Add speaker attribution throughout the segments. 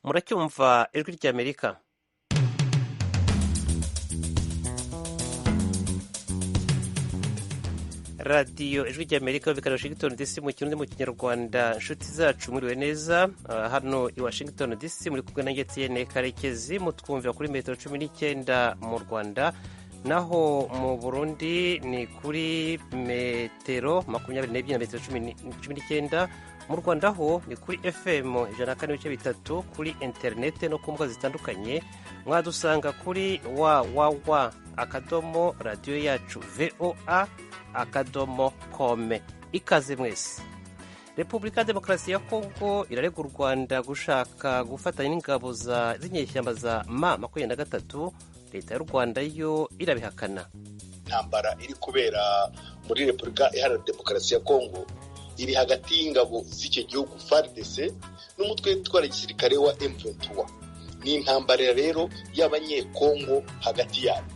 Speaker 1: muracyumva ijwi ry'Amerika. radiyo ijwi ry'Amerika bikana Washington DC mu kirundi mu kinyarwanda. Inshuti zacu muriwe neza, hano i Washington DC muri kumwe na Etienne Karekezi, mutwumvira kuri metero 19 mu Rwanda, naho mu Burundi ni kuri metero 22 na metero 19, mu Rwanda ho ni kuri FM 104.3, kuri interinete no ku mbuga zitandukanye mwadusanga kuri www.akadomo radiyo yacu voa.com. Ikaze mwese. Repubulika ya Demokarasi ya Kongo irarega u Rwanda gushaka gufatanya n'ingabo z'inyeshyamba za M23. Leta y'u Rwanda yo irabihakana.
Speaker 2: Intambara iri kubera muri Repubulika Iharanira Demokarasi ya Kongo iri hagati y'ingabo z'icyo gihugu FARDC n'umutwe witwara gisirikare wa M23. Ni intambara rero y'abanyekongo hagati yabo.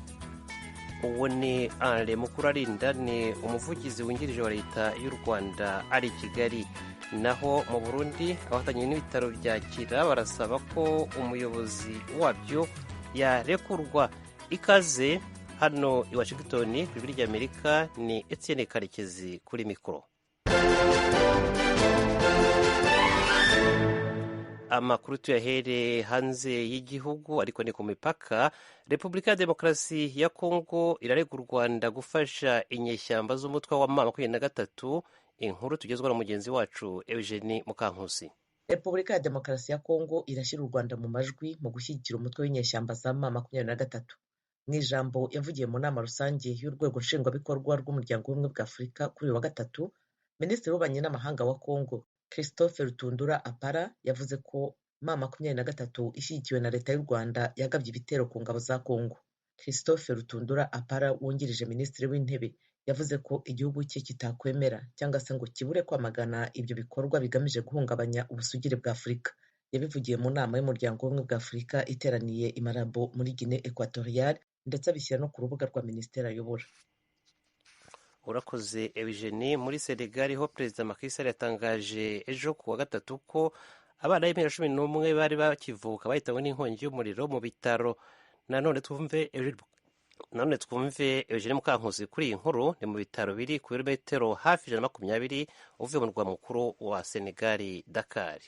Speaker 1: Uwo ni Alain Mukurarinda, ni umuvugizi wungirije wa leta y'u Rwanda ari Kigali. Naho mu Burundi abafatanyije n'ibitaro bya Kira barasaba ko umuyobozi wabyo yarekurwa. Ikaze hano i Washington ku ijwi ry'Amerika, ni Etienne Karekezi kuri mikoro. Amakuru tuyahere hanze y'igihugu ariko ni ku mipaka. Repubulika ya Demokarasi ya Kongo irarega u Rwanda gufasha inyeshyamba z'umutwe wa M23. Inkuru tugezwa na mugenzi wacu Eugenie Mukankusi.
Speaker 3: Repubulika ya Demokarasi ya Kongo irashyira u Rwanda mu majwi mu gushyigikira umutwe w'inyeshyamba za M23. Mu ijambo yavugiye mu nama rusange y'urwego nshingwabikorwa rw'umuryango w'ubumwe bwa Afurika kuri uyu wa gatatu, Minisitiri w'ububanyi n'amahanga wa Kongo Christophe Rutundura Apara yavuze ko M23 ishyigikiwe na leta y'u Rwanda yagabye ibitero ku ngabo za Kongo. Christophe Rutundura Apara wungirije minisitiri w'intebe yavuze ko igihugu cye kitakwemera cyangwa se ngo kibure kwamagana ibyo bikorwa bigamije guhungabanya ubusugire bwa Afurika. Yabivugiye mu nama y'umuryango w'ubumwe bwa Afurika iteraniye i Malabo muri Guinée Equatoriale, ndetse abishyira no ku rubuga rwa minisiteri ayobora.
Speaker 1: Urakoze Eugenie. Muri Senegal ho Perezida Macky Sall yatangaje ejo ku wa gatatu ko abana b'imyaka 11 bari bakivuka bahitanywe n'inkongi y'umuriro mu bitaro. Nanone twumve Eugenie Mukankusi kuri iyi nkuru. Ni mu bitaro biri ku birometero hafi 120 uvuye mu murwa mukuru wa Senegal, Dakar.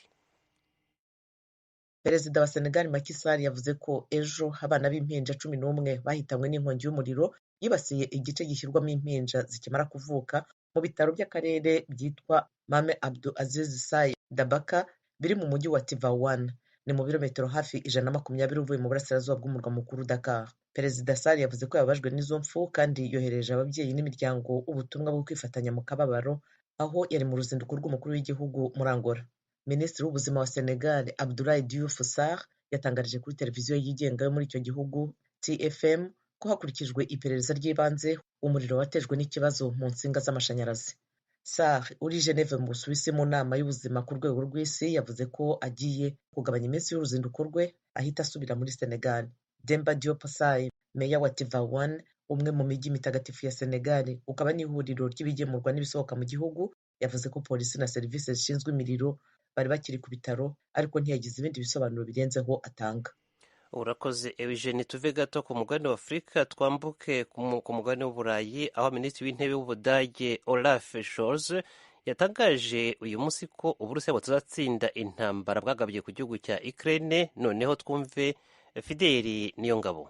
Speaker 3: Perezida wa Senegal Macky Sall yavuze ko ejo abana b'impinja 11 bahitanywe n'inkongi y'umuriro yibasiye igice gishyirwamo impinja zikimara kuvuka mu bitaro by'akarere byitwa Mame Abdou Aziz Sy Dabaka biri mu mujyi wa Tivaouane. Ni mu birometero hafi 120 uvuye mu burasirazuba bw'umurwa mukuru Dakar. Perezida Sall yavuze ko yababajwe n'izo mfu kandi yohereje ababyeyi n'imiryango ubutumwa bwo kwifatanya mu kababaro aho yari mu ruzinduko rw'umukuru w'igihugu muri Angola. Minisitiri w'ubuzima wa Senegal Abdoulaye Diouf Sarr yatangarije kuri televiziyo yigenga yo muri icyo gihugu TFM ko hakurikijwe iperereza ry'ibanze umuriro watejwe n'ikibazo mu nsinga z'amashanyarazi. Sarr uri Geneve mu Busuwisi mu nama y'ubuzima ku rwego rw'isi yavuze ko agiye kugabanya iminsi y'uruzinduko rwe ahita asubira muri Senegal. Demba Diop Sy, meya wa Tivaouane, umwe mu mijyi mitagatifu ya Senegal ukaba n'ihuriro ry'ibigemurwa n'ibisohoka mu gihugu, yavuze ko polisi na serivisi zishinzwe imiriro bari bakiri ku bitaro ariko ntiyagize ibindi bisobanuro birenzeho atanga.
Speaker 1: Urakoze Eugenie. Tuve gato ku mugabane wa Afurika twambuke ku mugabane w'Uburayi, aho minisitiri w'intebe w'Ubudage Olaf Scholz yatangaje uyu munsi ko Uburusiya butazatsinda intambara bwagabye ku gihugu cya Ukraine. Noneho twumve Fideli Niyongabo.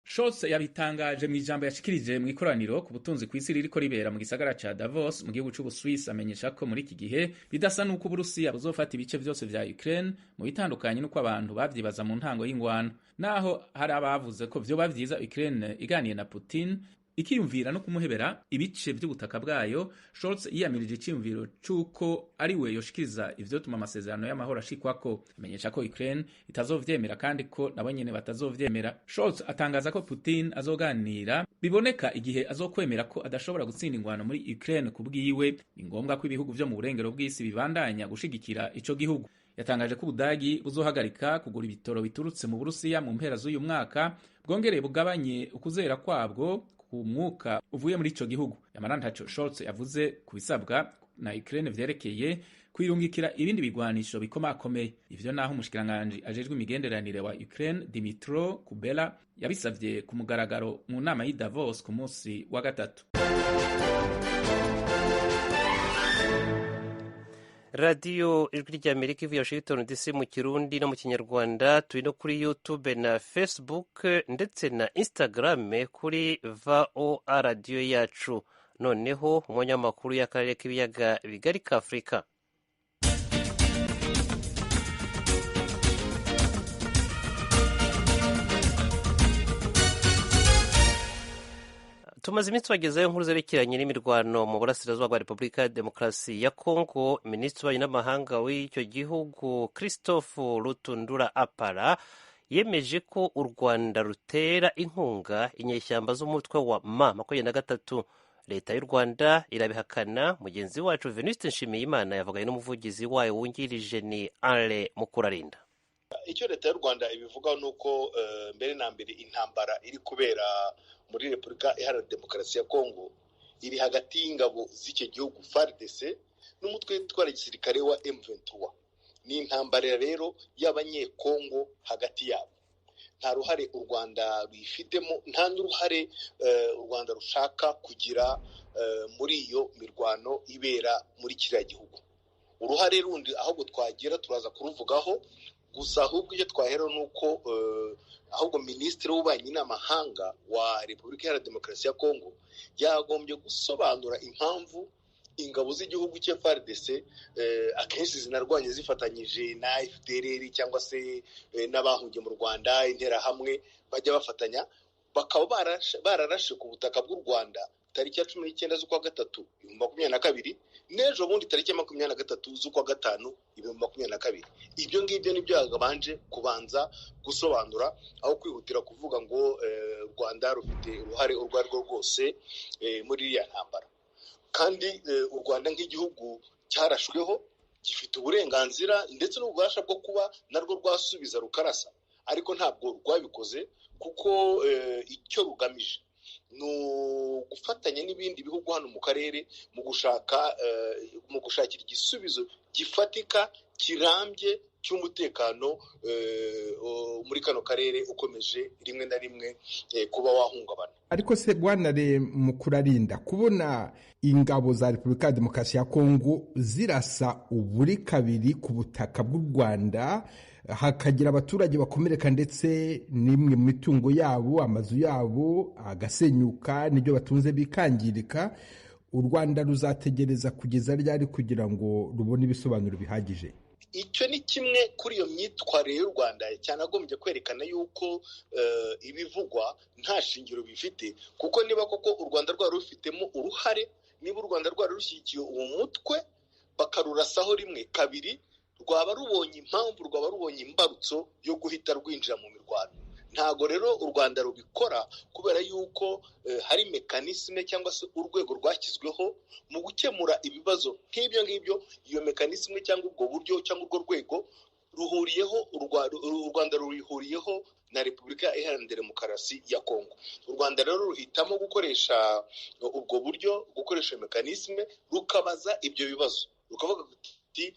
Speaker 4: Scholz yabitangaje mu ijambo yashikirije mu ikoraniro ku butunzi ku isi ririko ribera mu gisagara ca Davos mu gihugu c'Ubuswisi. Amenyesha ko muri iki gihe bidasa n'uko Uburusiya buzofata ibice vyose vya Ukraine mu bitandukanye n'uko abantu bavyibaza mu ntango y'ingwano. Naho hari abavuze ko vyoba vyiza Ukraine iganiye na Putin ikiyumvira no kumuhebera ibice by'ubutaka bwayo, Scholz yiyamirije icyumviro c'uko ari we yoshikiriza ivyotuma amasezerano y'amahoro ashikwako. Amenyesha ko Ukraine itazovyemera kandi ko nabo nyene batazovyemera. Scholz atangaza ko Putin azoganira biboneka igihe azokwemera ko adashobora gutsinda ingwano muri Ukraine. Kubwiwe ni ngombwa ko ibihugu vyo mu burengero bw'isi bibandanya gushigikira ico gihugu. Yatangaje ko Ubudagi buzohagarika kugura ibitoro biturutse mu Burusiya mu mpera z'uyu mwaka, bwongereye bugabanye ukuzera kwabwo ku mwuka uvuye muri ico gihugu. Yamara ntaco Scholz yavuze ku bisabwa na Ukraine vyerekeye kwirungikira ibindi bigwanisho bikomakomeye. Ivyo naho umushikiranganji ajejwe imigenderanire wa Ukraine Dmytro Kuleba yabisavye ku mugaragaro mu nama y'i Davos ku munsi wa gatatu.
Speaker 1: radiyo ijwi ry'Amerika ivuye Washington DC mu Kirundi no mu Kinyarwanda, turi no kuri YouTube na Facebook ndetse na Instagram kuri VOA radiyo yacu. Noneho umwanya w'amakuru y'akarere k'ibiyaga bigari ka Afurika. Tumaze iminsi bagezeho inkuru zerekeranye n'imirwano mu burasirazuba bwa Repubulika ya Demokarasi ya Kongo. Minisitiri w'ububanyi n'amahanga w'icyo gihugu Christophe Rutundura Apara yemeje ko u Rwanda rutera inkunga inyeshyamba z'umutwe wa M23. Leta y'u Rwanda irabihakana. Mugenzi wacu Venuste Nshimiyimana yavuganye n'umuvugizi wayo wungirije ni Ale Mukurarinda.
Speaker 2: Icyo leta y'u Rwanda ibivugaho nuko mbere na mbere intambara iri kubera muri Repubulika Iharanira Demokarasi ya Kongo iri hagati y'ingabo z'icyo gihugu FARDC n'umutwe witwara gisirikare wa M23. Ni intambara rero y'abanyekongo hagati yabo. Nta ruhare u Rwanda rwifitemo, nta n'uruhare u Rwanda rushaka kugira muri iyo mirwano ibera muri kiriya gihugu. Uruhare rundi ahubwo twagira turaza kuruvugaho, gusa ahubwo icyo twahera nuko ahubwo Minisitiri w'ububanyi n'amahanga wa Repubulika Iharanira Demokarasi ya Kongo yagombye gusobanura impamvu ingabo z'igihugu cya FARDC akenshi zinarwanye zifatanyije na FDLR cyangwa se n'abahungiye mu Rwanda interahamwe bajya bafatanya, bakaba bararashe ku butaka bw'u Rwanda tariki ya 19 z'ukwa gatatu 2022 n'ejo bundi tariki ya 23 z'ukwa gatanu 2022. Ibyo ngibyo nibyo yagabanje kubanza gusobanura aho kwihutira kuvuga ngo u Rwanda rufite uruhare urwo ari rwo rwose muri iriya ntambara. Kandi u Rwanda nk'igihugu cyarashweho gifite uburenganzira ndetse n'ububasha bwo kuba narwo rwasubiza rukarasa, ariko ntabwo rwabikoze kuko icyo rugamije ni gufatanya n'ibindi bihugu hano mu karere mu gushakira igisubizo gifatika kirambye cy'umutekano muri kano karere ukomeje rimwe na rimwe kuba wahungabana.
Speaker 5: Ariko se Bwanare Mukurarinda, kubona ingabo za Repubulika ya Demokarasi ya Kongo zirasa uburi kabiri ku butaka bw'u Rwanda, hakagira abaturage bakomereka ndetse n'imwe mu mitungo yabo, amazu yabo agasenyuka, n'ibyo batunze bikangirika, u Rwanda ruzategereza kugeza ryari kugira ngo rubone ibisobanuro bihagije?
Speaker 2: Icyo ni kimwe kuri iyo myitwarire y'u Rwanda cyane agombye kwerekana yuko ibivugwa nta shingiro bifite, kuko niba koko u Rwanda rwari rufitemo uruhare, niba u Rwanda rwari rushyigikiye uwo mutwe bakarurasaho rimwe kabiri, rwaba rubonye impamvu, rwaba rubonye imbarutso yo guhita rwinjira mu mirwano. Ntago rero u Rwanda rubikora kubera yuko hari mekanisme cyangwa se urwego rwashyizweho mu gukemura ibibazo nk'ibyo ngibyo. Iyo mekanisme cyangwa ubwo buryo cyangwa urwo rwego ruhuriyeho u Rwanda rurihuriyeho na Repubulika Iharanira Demokarasi ya Kongo. U Rwanda rero ruhitamo gukoresha ubwo buryo, gukoresha mekanisme, rukabaza ibyo bibazo, rukavuga ati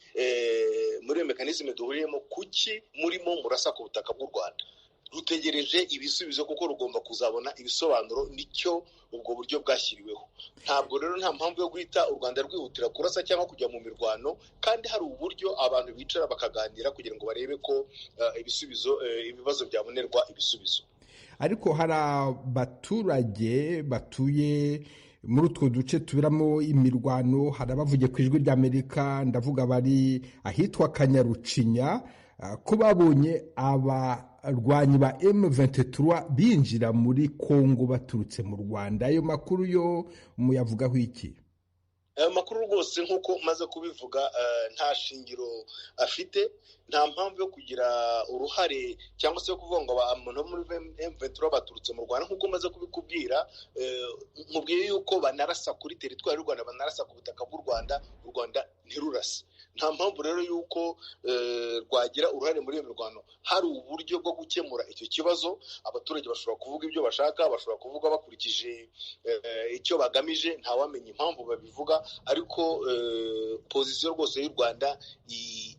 Speaker 2: muri iyo mekanisme duhuriyemo kuki murimo murasa ku butaka bw'u Rwanda. Rutegereje ibisubizo kuko rugomba kuzabona ibisobanuro, nicyo ubwo buryo bwashyiriweho. Ntabwo rero nta mpamvu yo guhita u Rwanda rwihutira kurasa cyangwa kujya mu mirwano, kandi hari uburyo abantu bicara bakaganira kugira ngo barebe ko ibibazo byabonerwa ibisubizo.
Speaker 5: Ariko hari abaturage batuye muri utwo duce tuberamo imirwano, hari abavuye ku ijwi ry'Amerika, ndavuga bari ahitwa Kanyarucinya, ko babonye abarwanyi ba M23 binjira muri Kongo baturutse mu Rwanda. Ayo makuru yo muyavugaho iki?
Speaker 2: Ayo makuru rwose nk'uko maze kubivuga nta shingiro afite. Nta mpamvu yo kugira uruhare cyangwa se yo kuvuga ngo abantu muri M23 baturutse mu Rwanda. Nk'uko maze kubikubwira, nkubwiye yuko banarasa kuri teritwari y'u Rwanda, banarasa ku butaka bw'u Rwanda, u Rwanda ntirurase. nta mpamvu rero y'uko rwagira uruhare muri iyo mirwano. Hari uburyo bwo gukemura icyo kibazo, abaturage bashobora kuvuga ibyo bashaka, bashobora kuvuga bakurikije icyo bagamije, ntawamenya impamvu babivuga, ariko pozisiyo rwose y'u Rwanda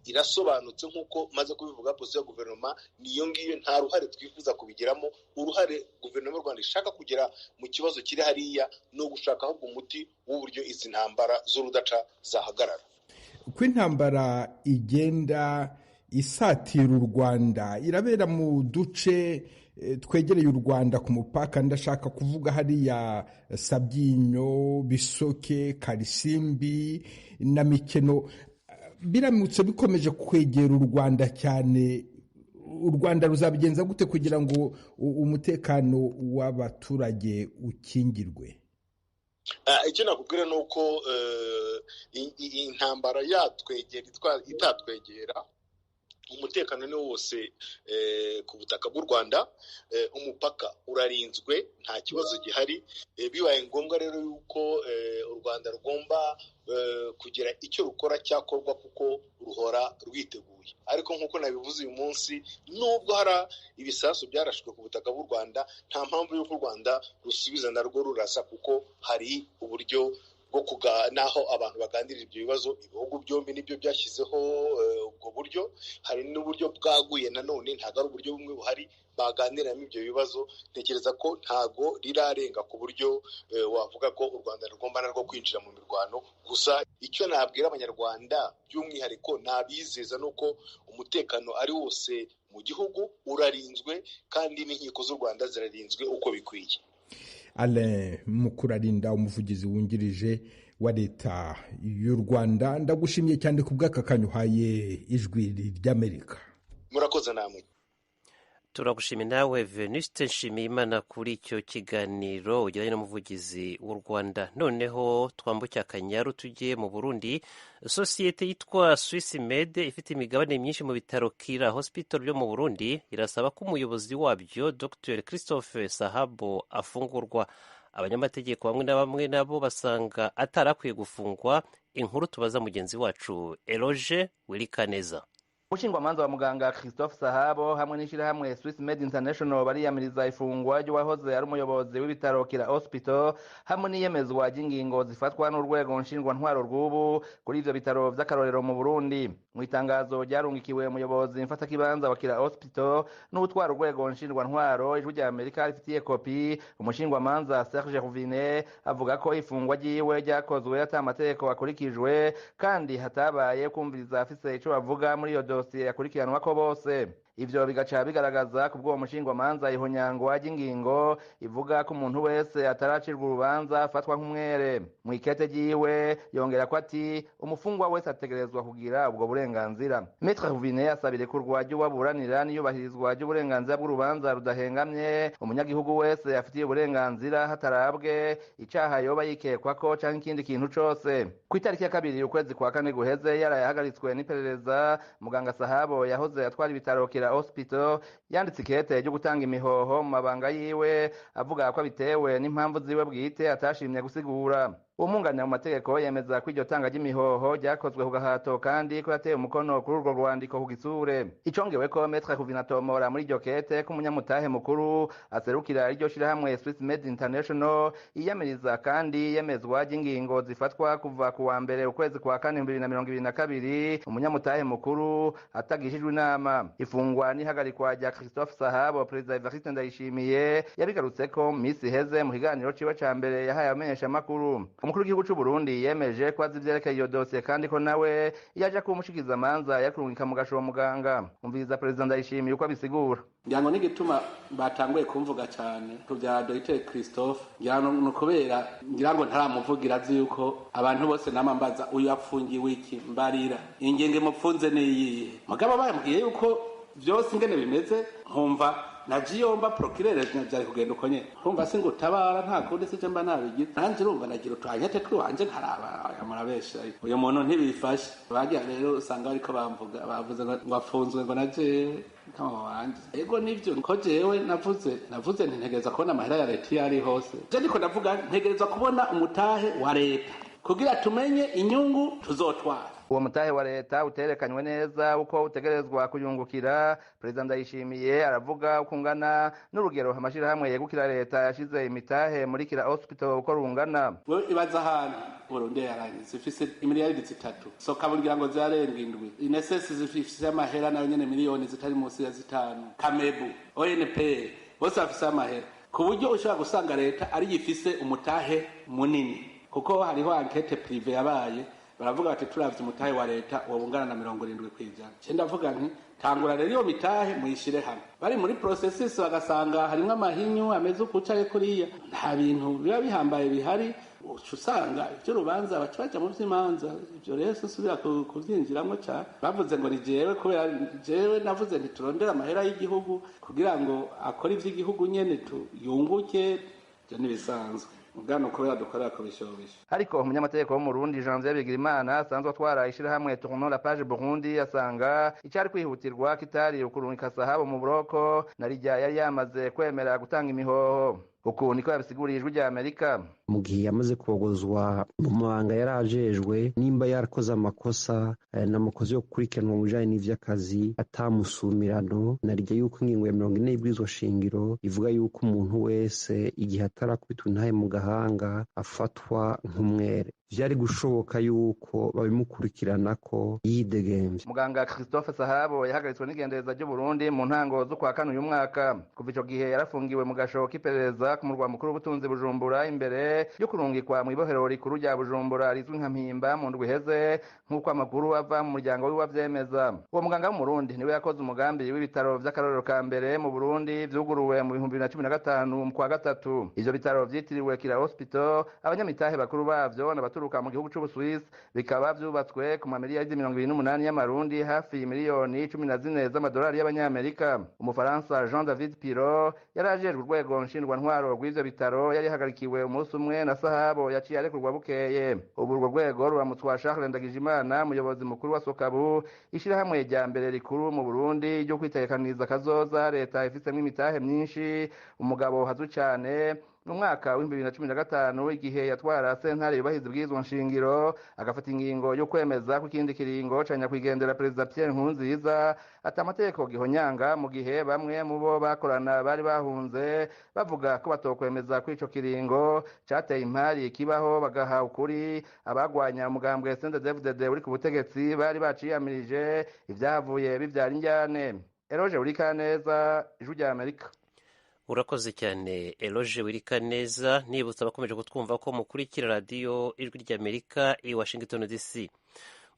Speaker 2: irasobanutse nk'uko maze kubivuga. Pozisiyo ya guverinoma niyo ngiyo, nta ruhare twifuza kubigiramo. Uruhare guverinoma y'u Rwanda ishaka kugera mu kibazo kiri hariya ni ugushaka ahubwo umuti w'uburyo izi ntambara z'urudaca zahagarara.
Speaker 5: Uko intambara igenda isatira u Rwanda, irabera mu duce twegereye u Rwanda ku mupaka, ndashaka kuvuga hariya Sabyinyo, Bisoke, Karisimbi na Mikeno. Biramutse bikomeje kwegera u Rwanda cyane, u Rwanda ruzabigenza gute kugira ngo umutekano w'abaturage ukingirwe?
Speaker 2: Icyo nakubwira ni uko intambara yatwegera itatwegera, umutekano ni wose ku butaka bw'u Rwanda. Umupaka urarinzwe, nta kibazo gihari. Bibaye ngombwa rero yuko u Rwanda rugomba kugira icyo rukora cyakorwa, kuko ruhora rwiteguye. Ariko nk'uko nabivuze uyu munsi, nubwo hari ibisasu byarashwe ku butaka bw'u Rwanda, nta mpamvu y'uko u Rwanda rusubiza narwo rurasa, kuko hari uburyo bwo naho abantu baganirira ibyo bibazo. Ibihugu byombi nibyo byashyizeho ubwo buryo. Hari n'uburyo bwaguye nanone, ntabwo ari uburyo bumwe buhari baganiramo ibyo bibazo. Ntekereza ko ntago rirarenga ku buryo wavuga ko u Rwanda rugomba narwo kwinjira mu mirwano. Gusa icyo nabwira abanyarwanda by'umwihariko nabizeza ni uko umutekano ari wose mu gihugu, urarinzwe, kandi n'inkiko z'u Rwanda zirarinzwe uko bikwiye.
Speaker 5: Alain Mukurarinda, umuvugizi wungirije wa leta y'u Rwanda, ndagushimiye cyane ku bw'aka kanya uhaye Ijwi ry'Amerika.
Speaker 2: Murakoze namwe.
Speaker 1: Turagushimiye nawe Venuste Nshimiyimana kuri icyo kiganiro ujyanye n'umuvugizi w'u Rwanda. Noneho twambuke Akanyaru tujye mu Burundi. Sosiyete yitwa Swiss Med ifite imigabane myinshi mu bitaro Kira Hospital byo mu Burundi irasaba ko umuyobozi wabyo Dr Christophe Sahabo afungurwa. Abanyamategeko bamwe na bamwe nabo basanga atarakwiye gufungwa. Inkuru tubaza mugenzi wacu Eloge Wilikaneza.
Speaker 6: Umushingwamanza wa muganga Christophe Sahabo hamwe n'ishirahamwe Swiss Med International bariyamiriza ifungwa ry'uwahoze ari umuyobozi w'ibitaro Kira Hospital hamwe n'iyemezwa ry'ingingo zifatwa n'urwego nshingwantwaro rw'ubu kuri ivyo bitaro vy'akarorero mu Burundi. Mu itangazo ryarungikiwe umuyobozi mfatakibanza wa Kira Hospital n'utwara urwego nshingwantwaro, Ijwi ry'Amerika rifitiye kopi, umushingwamanza Serge Ruvine avuga ko ifungwa ryiwe ryakozwe ata amategeko akurikijwe kandi hatabaye kumviriza afise ico bavuga muri iyo dosiye yakurikiranwa ko bose. Ivyo bigaca bigaragaza ku bw'uwo mushingwamanza ihonyangwa ry'ingingo ivuga ko umuntu wese ataracirwa urubanza afatwa nk'umwere. Mu ikete ryiwe yongera ko ati umufungwa wese ategerezwa kugira ubwo burenganzira. Maître Ruvine asabire kurwa ry'uwaburanira n'iyubahirizwa ry'uburenganzira bw'urubanza rudahengamye umunyagihugu wese afitiye uburenganzira hatarabwe icaha yoba yikekwako canke ikindi kintu cose. Ku itariki ya 2 ukwezi kwa 4 guheze yarayahagaritswe n'iperereza, muganga Sahabo yahoze atwara ibitaro Kira Hospital yanditse ikete ryo gutanga imihoho mu mabanga yiwe avuga ko bitewe n'impamvu ziwe bwite atashimye gusigura. Umwunganira mu mategeko yemeza ko iryo tanga ry'imihoho ryakozwe ku gahato kandi ko yateye umukono kuri urwo rwandiko ku gisure. Icongewe ko Maître Kuvinatomora muri iryo kete ko umunyamutahe mukuru aserukira iryo shirahamwe Swiss Med International yiyamiriza kandi yemezwa ry'ingingo zifatwa kuva ku wa mbere ukwezi kwa 4 2022 umunyamutahe mukuru atagishijwe inama. Ifungwa n'ihagarikwa rya Christophe Sahabo Perezida Evariste Ndayishimiye yabigarutse ko misi heze mu kiganiro ciwe ca mbere yahaye abamenyesha makuru. Umukuru w'igihugu c'u Burundi yemeje ko azivyerekeye iyo dosiye kandi ko nawe yaje kumushikiza amanza yakurungika mu gasho muganga. Umviriza Perezida Ndayishimiye uko abisigura.
Speaker 7: Ngirango n'igituma batanguye kumvuga cyane ku bya Dr Christophe, ngirango kubera ngirango ntaramuvugira azi yuko abantu bose namambaza uyu afungiwe iki mbarira ingenge mupfunze niyihe mugabo bayambwiye yuko byose ingene bimeze nkumva najiyomba procureur byari kugenda uko nyene nkumva se ngo tabara nta kundi se mba nabigize nanje urumva nagira utwanyete twanje nkaraba amurabesha uyu muntu ntibifashe bagiye rero usanga bariko bamvuga bavuze ngo afunzwe ngo naje kama wanje ego nivyo ko jewe navuze ntegereza kubona amahera ya leta yari hose je niko ndavuga ntegereza kubona umutahe wa leta kugira tumenye inyungu tuzotwara
Speaker 6: uwo mutahe wa leta uterekanywe neza uko utegerezwa kuyungukira. Perezida Ndayishimiye aravuga uko ungana n'urugero amashirahamwe yegukira leta yashize imitahe muri Kira Hospital uko rungana.
Speaker 7: Wewe ibaza ahantu Burundi yarangiye zifise imiliyaridi 3 soka burya ngo zarenga 7 inesesi zifise amahera nayo nyene miliyoni zitari munsi ya 5 Kamebu ONP bose bafise amahera ku buryo ushobora gusanga leta ari yifise umutahe munini kuko hariho enquete prive yabaye baravuga bati turavye umutahe wa leta wobungana na 70%. Cenda vuga nti tangura rero iyo mitahe muyishire hamwe bari muri processes bagasanga harimo amahinyu ameze ukucaye kuriya nta bintu biba bihambaye bihari usanga ivyo rubanza bacaja mu vy'imanza ivyo rero susubira kuvyinjiramo cyane bavuze ngo ni jewe kubera jewe navuze nti turondera amahera y'igihugu kugira ngo akore ivy'igihugu nyene tuyunguke byo nibisanzwe mugano kubera dukorera ko bishobisha.
Speaker 6: Ariko umunyamategeko wo mu Burundi Janvier Bigirimana asanzwe atwara ishirahamwe Tournon la page Burundi asanga icyari kwihutirwa kitari ukurungika sahabo mu buroko narijya yari yamaze kwemera gutanga imihoho. Uku niko yabisiguriye Ijwi rya Amerika.
Speaker 8: Mu gihe yamaze kogozwa mu mabanga yarajejwe nimba yarakoze amakosa n'amakosa yo gukurikiranwa mu bijanye n'ivy'akazi atamusumirano narijya yuko ingingo ya 40 y'ibwirizwa shingiro ivuga yuko umuntu wese igihe atarakubitwa intahe mu gahanga afatwa nk'umwere. Vyari gushoboka yuko babimukurikirana ko yidegemvye.
Speaker 6: Muganga Christophe Sahabo yahagaritswe n'igendereza ry'u Burundi mu ntango zo kwa kane uyu mwaka. Kuva ico gihe yarafungiwe mu gasho k'iperereza ku murwa mukuru w'ubutunzi Bujumbura imbere yo kurungikwa mu ibohero rikuru rya Bujumbura rizwi nka Mpimba mu ndwi iheze nk'uko amakuru ava mu muryango wiwe avyemeza. Uwo muganga wo mu Burundi niwe yakoze umugambi w'ibitaro vy'akarorero ka mbere mu Burundi vyuguruwe mu 2015 mu kwa gatatu. Ivyo bitaro vyitiriwe Kira Hospital abanyamitahe bakuru bavyo n'abaturuka mu gihugu c'Ubuswisi bikaba vyubatswe ku mamiliyaridi 28 y'amarundi hafi miliyoni 14 z'amadolari y'abanyamerika. Umufaransa Jean David Pirot yarajejwe urwego nshingwantwaro rw'ivyo bitaro yari hagarikiwe umunsi umwe na Sahabo yaciye arekurwa bukeye. Ubu urwo rwego ruramutswa Charles Ndagijimana umuyobozi mukuru wa Sokabu ishirahamwe rya mbere rikuru mu Burundi ryo kwitekaniza kazoza leta ifisemo imitahe myinshi. Umugabo hazwi cyane mu mwaka wa 2015 igihe yatwara sentare yubahiza ubwizwa nshingiro agafata ingingo yo kwemeza ku kindi kiringo canya kwigendera Perezida Pierre Nkurunziza atamategeko gihonyanga mu gihe bamwe mu bo bakorana bari bahunze bavuga ko batokwemeza ko ico kiringo cateye impari kibaho bagaha ukuri abagwanya umugambwe CNDD-FDD uri ku butegetsi bari baciyamirije ivyavuye bivyara injyane. Eroge Urikaneza, Ijwi rya Amerika.
Speaker 1: Urakoze cyane Eloge Wirikaneza. Nibutsa abakomeje kutwumva ko mukurikira radiyo Ijwi ry'Amerika i Washington DC.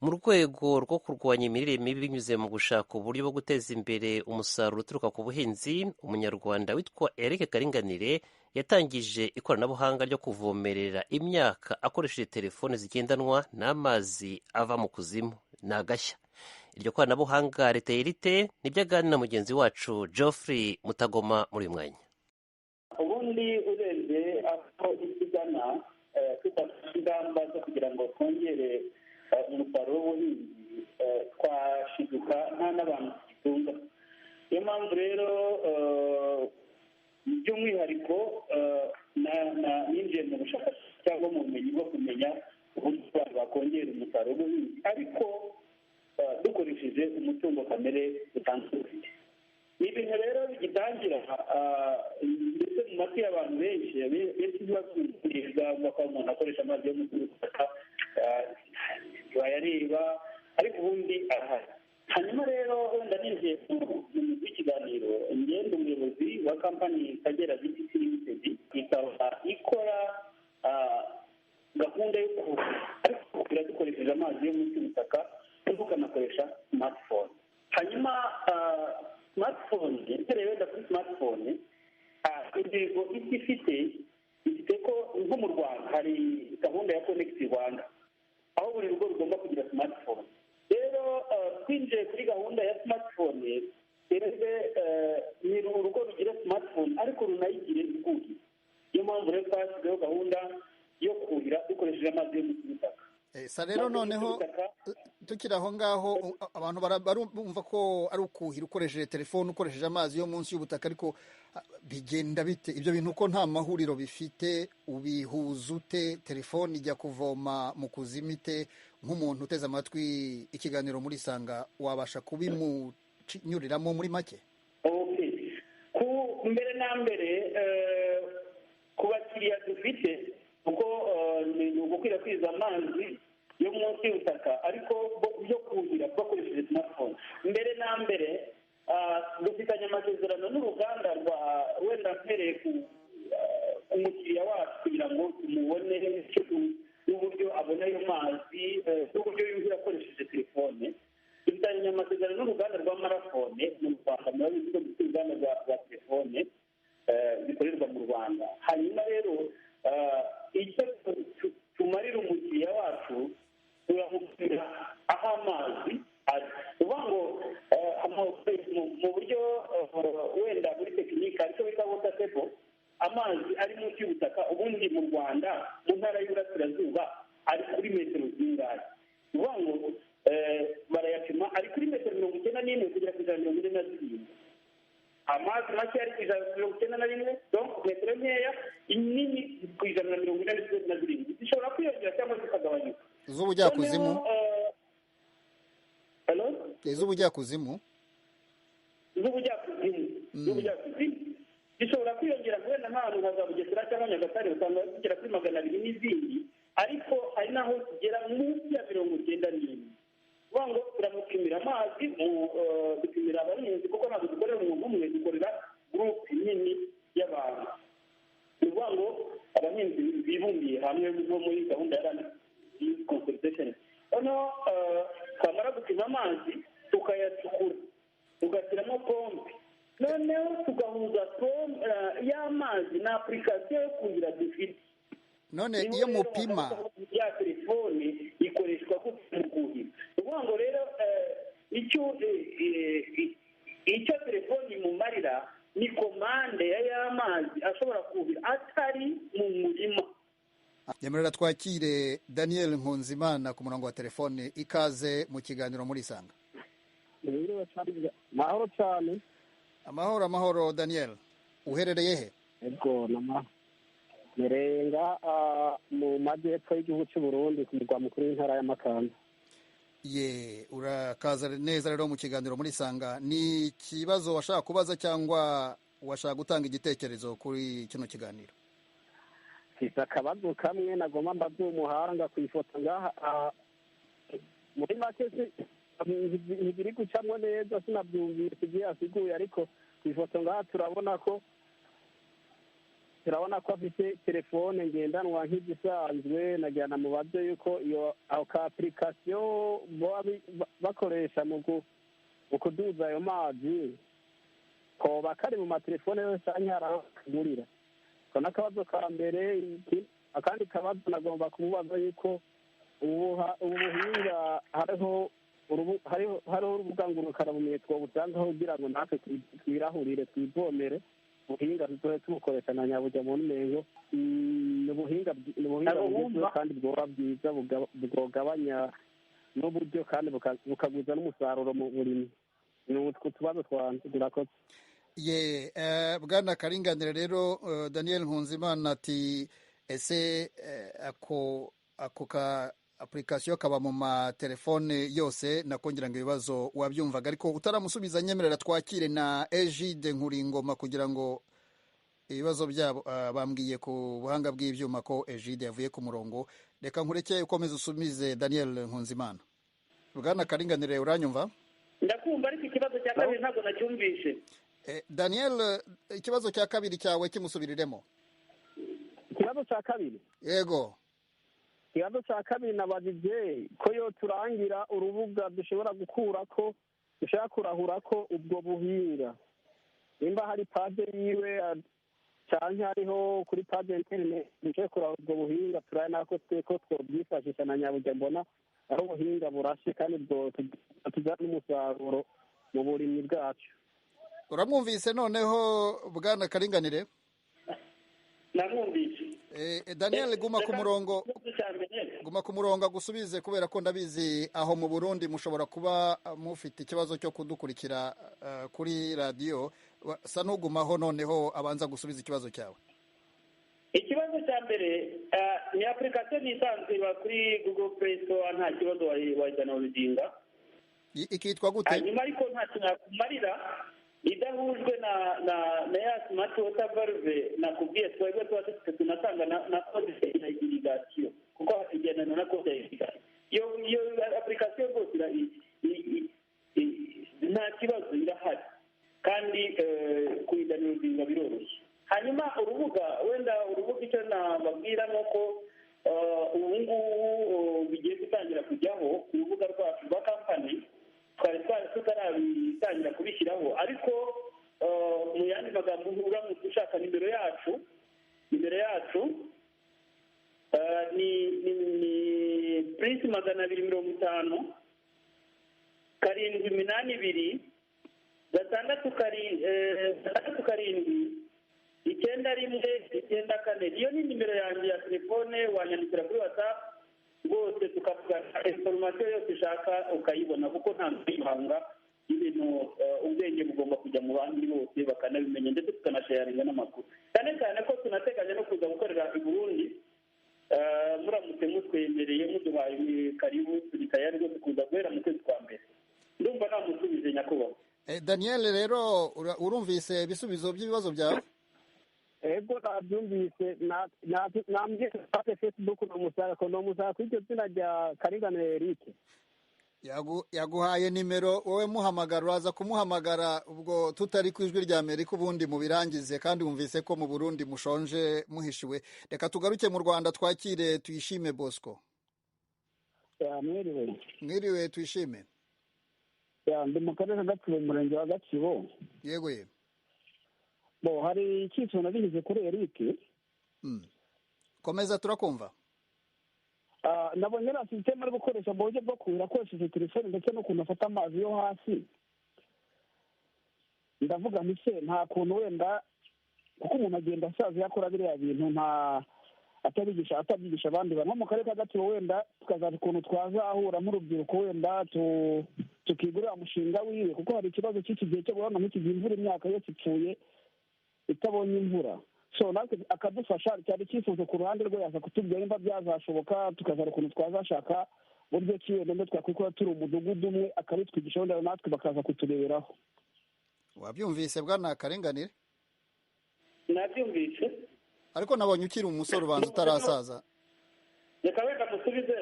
Speaker 1: Mu rwego rwo kurwanya imirire mibi binyuze mu gushaka uburyo bwo guteza imbere umusaruro uturuka ku buhinzi, umunyarwanda witwa Eric Karinganire yatangije ikoranabuhanga ryo kuvomerera imyaka akoresheje telefone zigendanwa n'amazi ava mu kuzimu. Ni agashya. Iryo koranabuhanga riteye rite? Nibyo aganira na mugenzi wacu Geoffrey Mutagoma muri uyu mwanya.
Speaker 9: Ubundi urebye aho isigana twifashisha ingamba zo kugira ngo twongere umusaruro w'ubuhinzi twashiduka nta n'abantu tugitunga. Niyo mpamvu rero by'umwihariko ninjiye mu bushakashatsi cyangwa mu bumenyi bwo kumenya uburyo abantu bakongera umusaruro w'ubuhinzi ariko dukoresheje umutungo kamere utandukanye. Ni ibintu rero bigitangira ndetse mu matwi y'abantu benshi ibibazo byiza ko umuntu akoresha amazi yo mu butaka bayareba ariko ubundi arahari. Hanyuma rero wenda ninjiye mu w'ikiganiro ngenda umuyobozi wa kampani Kagera GTC Limited ikaba ikora gahunda yo kuhira dukoresheje amazi yo munsi y'ubutaka tukanakoresha smartphone. Hanyuma smartphone rero wenda kuri smartphone intego isi ifite ko nko mu Rwanda hari gahunda ya Connect Rwanda aho buri rugo rugomba kugira smartphone. Rero twinjiye kuri gahunda ya smartphone rero ni urugo rugira smartphone ariko runayigire ikuhi. Niyo mpamvu rero twashyizeho gahunda yo kuhira dukoresheje amazi yo mu butaka.
Speaker 10: Rero noneho tukiri aho ngaho abantu barumva ko ari ukuhira ukoresheje telefone ukoresheje amazi yo munsi y'ubutaka ariko bigenda bite ibyo bintu ko nta mahuriro bifite? Ubihuza ute? Telefone ijya kuvoma mu kuzimite nk'umuntu uteze amatwi ikiganiro muri Sanga wabasha kubimunyuriramo muri make?
Speaker 9: Mbere na mbere ku bakiriya dufite kuko ni ugukwirakwiza amazi yo munsi y'ubutaka ariko byo kuhira bakoresheje smartphone. Mbere na mbere dufitanye amasezerano n'uruganda rwa wenda mpereye ku umukiriya wacu kugira ngo tumubone n'uburyo abona ayo mazi n'uburyo yuhira akoresheje telefone. Dufitanye amasezerano n'uruganda rwa Marafone mu Rwanda, murabizi ko dufite uruganda rwa telefone bikorerwa mu Rwanda. Hanyuma rero icyo tumarira umukiriya wacu turamubwira aho amazi ari, uvuga ngo mu buryo wenda muri tekinike aricyo bita water table, amazi ari munsi y'ubutaka ubundi mu Rwanda mu ntara y'Iburasirazuba ari kuri metero zingahe. Uvuga ngo barayapima ari kuri metero 91 kugera ku 147. Amazi make ari ku 191, donc metero nkeya, inini ku 147 zishobora kwiyongera cyangwa zikagabanyuka.
Speaker 10: Z'ubujyakuzimu z'ubujyakuzimu
Speaker 9: zishobora kwiyongera kubera nk'ahantu nka za Bugesera cyangwa Nyagatare usanga zigera kuri 200 n'izindi, ariko hari naho zigera munsi ya 97. Uvuga ngo turamupimira amazi dupimira abahinzi kuko ntabwo dukorera umuntu umwe, dukorera gurupe nini y'abantu. Ni ukuvuga ngo abahinzi bibumbiye hamwe nko muri gahunda ya consultation. Noneho twamara gupima amazi tukayacukura tugashyiramo pompe, noneho tugahuza y'amazi na application yo kuhira dufite.
Speaker 10: None iyo mupima
Speaker 9: ya telefone ikoreshwa mu kuhira. Uvuga ngo rero icyo telefone imumarira ni komande y'amazi ashobora kuhira atari mu murima.
Speaker 10: Nyemerera twakire Daniel Nkunzimana ku murongo wa telefone. Ikaze mu kiganiro muri Sanga.
Speaker 11: Mahoro cyane.
Speaker 10: Amahoro Daniel. Uherereye he?
Speaker 11: Ego Merenga mu majyepfo y'igihugu cy'u Burundi ku mugwa mukuru w'intara ya Makamba.
Speaker 10: Urakaza neza rero mu kiganiro muri Sanga. Ni ikibazo washaka kubaza cyangwa washaka gutanga igitekerezo kuri kino kiganiro?
Speaker 11: Mfite akabazo kamwe nagomba mbaze umuhanga ku ifoto ngaha muri make ntibiri gucamo neza, sinabyumvise igihe asiguye, ariko ku ifoto ngaha turabona ko afite telefone ngendanwa nk'igisanzwe. Nagira mubaze yuko iyo ka application bakoresha mu kuduza ayo mazi koba kari mu matelefone yose cyangwa arakagurira. Kona akabazo ka mbere. Akandi kabazo nagomba kumubaza yuko ubu buhinga hariho urubuga ngurukanabumenyi twobutsangaho kugira ngo natwe twirahurire twivomere ubuhinga tuzohe tubukoresha na nyabujya mu nmengo. Ni ubuhinga bugezweho kandi bwoba bwiza bwogabanya n'uburyo kandi bukagwiza n'umusaruro mu burimyi. Ni utwo tubazo twanjye turakoze.
Speaker 10: Bwana Karinganire rero Daniel Nkunzimana ati ese ako ka application kaba mu matelefone yose, nakongera ngo ibibazo wabyumvaga, ariko utaramusubiza nyemerera twakire na Egide Nkuringoma kugira ngo ibibazo byabo bambwiye ku buhanga bw'ibyuma ko Egide yavuye ku murongo. Reka nkureke ukomeze usumize Daniel Nkunzimana. Bwana Karinganire uranyumva?
Speaker 9: Ndakumva, ariko ikibazo cya kabiri ntabwo nacyumvishe.
Speaker 10: Daniel, ikibazo cya kabiri cyawe kimusubiriremo.
Speaker 11: Ikibazo cya kabiri?
Speaker 10: Yego.
Speaker 11: Ikibazo cya kabiri nabajije ko yo turangira urubuga dushobora gukurako, dushaka kurahurako ubwo buhinga. Nimba hari page yiwe cyane hariho kuri page internet dushaka kurahura ubwo buhinga, turana ko twobyifashisha na nyabujya mbona ari ubuhinga burashe kandi bwo tujyana n'umusaruro mu burimyi bwacu.
Speaker 10: Uramwumvise noneho Bwana Karinganire?
Speaker 9: Namwumvise.
Speaker 10: Daniel, guma ku murongo gusubize, kubera ko ndabizi aho mu Burundi mushobora kuba mufite ikibazo cyo kudukurikira kuri radio. Sa n'ugumaho noneho abanza gusubiza ikibazo cyawe.
Speaker 9: ikibazo cya mbere ni application isanzwe iba kuri Google Play Store, nta kibazo wayidawunilodinga.
Speaker 10: Ikitwa gute?
Speaker 9: Hanyuma ariko nta kintu yakumarira idahujwe na ya smart water valve nakubwiye. Twebwe tuba dufite tunatanga na code ya irrigation, kuko igendana na code ya irrigation. Iyo application rwose nta kibazo irahari, kandi kuyidawunilodinga biroroshye. Hanyuma urubuga icyo nababwira ni uko ubu ngubu bigiye gutangira kujyaho urubuga rwacu rwa kampani. Twari tutarabitangira kubishyiraho, ariko mu yandi magambo uramutse ushaka nimero yacu ni purisi 250 782 6 9 iyo ni nimero yanjye ya telefone. Wanyandikira kuri WhatsApp rwose tukavugana information yose ushaka ukayibona, kuko nta kwibanga ibintu. Ubwenge bugomba kujya mu bandi bose bakanabimenya, ndetse tukanasharinga n'amakuru, cyane cyane ko tunateganya no kuza gukorera i Burundi. Muramutse mutwemereye muduhaye karibu, turi tayari rwose kuza guhera mu kwezi kwa mbere. Ndumva namusubije nyakubahwa.
Speaker 10: Daniel, rero urumvise ibisubizo by'ibibazo byawe?
Speaker 11: Ego nabyumvise. Nambye kuri Facebook namusanga kuri icyo zina rya Karinganire Eric.
Speaker 10: Yaguhaye nimero, wowe muhamagara, uraza kumuhamagara ubwo tutari ku ijwi rya Amerika, ubundi mubirangize, kandi wumvise ko mu Burundi mushonje muhishiwe. Reka tugaruke mu Rwanda twakire Tuyishime Bosco. Mwiriwe Tuyishime.
Speaker 11: Ndi mu karere ka Gatsibo, umurenge wa Gatsibo.
Speaker 10: Yego.
Speaker 11: Hari icyiciro nabigize kuri Eric.
Speaker 10: Komeza turakumva.
Speaker 11: Nabonye na system ari gukoresha mu buryo bwo kuhira akoresheje telefone, ndetse no kuntu afata amazi yo hasi. Ndavuga mise nta kuntu wenda, kuko umuntu agenda asaza yakora biriya bintu, nta atabyigisha abandi bantu mu karere ka Gatsibo, wenda tukazaza ukuntu twazahura nk'urubyiruko, wenda tukigurira umushinga wiwe, kuko hari ikibazo cy'iki gihe cyo guhana nk'iki gihe imvura imyaka yose ipfuye itabonye imvura. So natwe akadufasha, cyari icyifuzo ku ruhande rwe, yaza kutubwira nimba byazashoboka, tukazara ukuntu twazashaka buryo ki wenda twakwikora turi umudugudu umwe, akabitwigisha wenda natwe bakaza kutureberaho.
Speaker 10: Wabyumvise bwana Karinganire?
Speaker 9: Nabyumvise,
Speaker 10: ariko nabonye ukiri umusore ubanza utarasaza.
Speaker 9: Reka wenda musubize.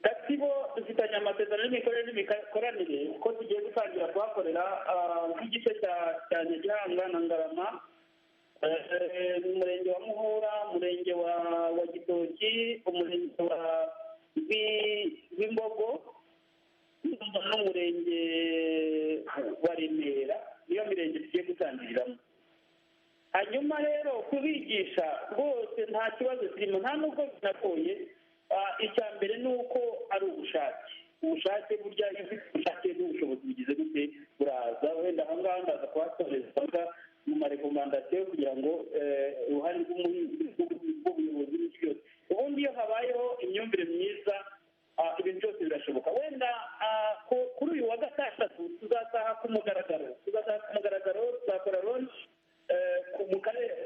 Speaker 9: Gatsibo dufitanye amasezerano n'imikoranire ko tugiye gutangira kuhakorera nk'igice cya Nyagihanga na Ngarama, umurenge wa Muhura, umurenge wa Gitoki, umurenge wa Bimbogo n'umurenge wa Remera. Niyo mirenge tugiye gutangiriramo. Hanyuma rero kubigisha rwose nta kibazo kirimo, nta nubwo binagoye. Icya mbere ni uko ari ubushake burya iyo ufite ubushake n'ubushobozi bugize gute buraza. Wenda aha ngaha ndaza kuhasoreza mu marekomandasiyo kugira ngo uruhare rw'ubuyobozi n'iki byose. Ubundi iyo habayeho imyumvire myiza, ibintu byose birashoboka. Wenda kuri uyu wa gatandatu tuzasaha ku mugaragaro, tuzakora launch mu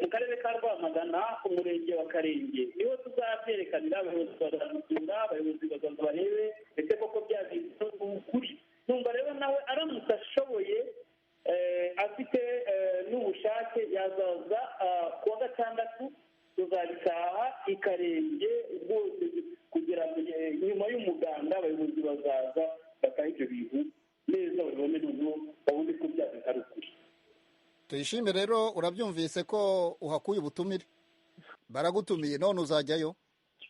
Speaker 9: karere ka Rwamagana, umurenge wa Karenge. Niho tuzabyerekanira, abayobozi bazadusura, abayobozi bazaza barebe ndetse koko byagize ukuri. Numva rero nawe aramutse ashoboye, afite n'ubushake, yazaza ku wa gatandatu tuzabitaha i Karenge rwose, kugira ngo nyuma y'umuganda abayobozi bazaza bataha ibyo bintu neza, babibone noneho babone ko byagize ari ukuri.
Speaker 10: Tuyishime rero, urabyumvise ko uhakuye ubutumire, baragutumiye, none uzajyayo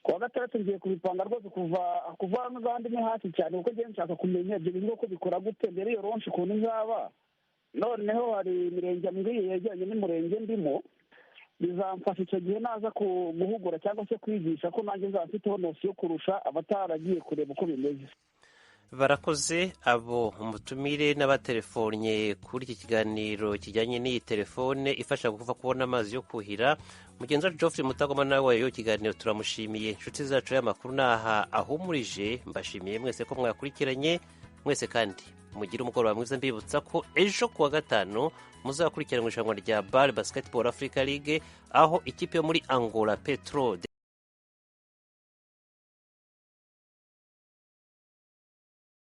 Speaker 11: kuwa gatandatu. Ngiye kubipanga rwose kuva n'abandi hasi cyane, kuko ngiye nshaka kumenya ibyo bintu ko bikora gute, mbere iyo ronshi ukuntu izaba. Noneho hari imirenge mbwiye yegeranye n'umurenge ndimo, bizamfasha icyo gihe naza guhugura cyangwa se kwigisha, ko nanjye nzaba mfiteho nosiyo yo kurusha abataragiye kureba uko bimeze.
Speaker 1: Barakoze abo umutumire n'abatelefonnye kuri iki kiganiro kijyanye n'iyi telefone ifasha kuva kubona amazi yo kuhira. Mugenzi wacu Geoffrey Mutagoma nawe yo kiganiro turamushimiye. Inshuti zacu y'amakuru naha ahumurije, mbashimiye mwese ko mwakurikiranye mwese kandi mugire umugoroba mwiza, mbibutsa ko ejo kuwa gatanu muzakurikirana irushanwa rya BAL Basketball Africa League, aho ikipe yo muri Angola Petro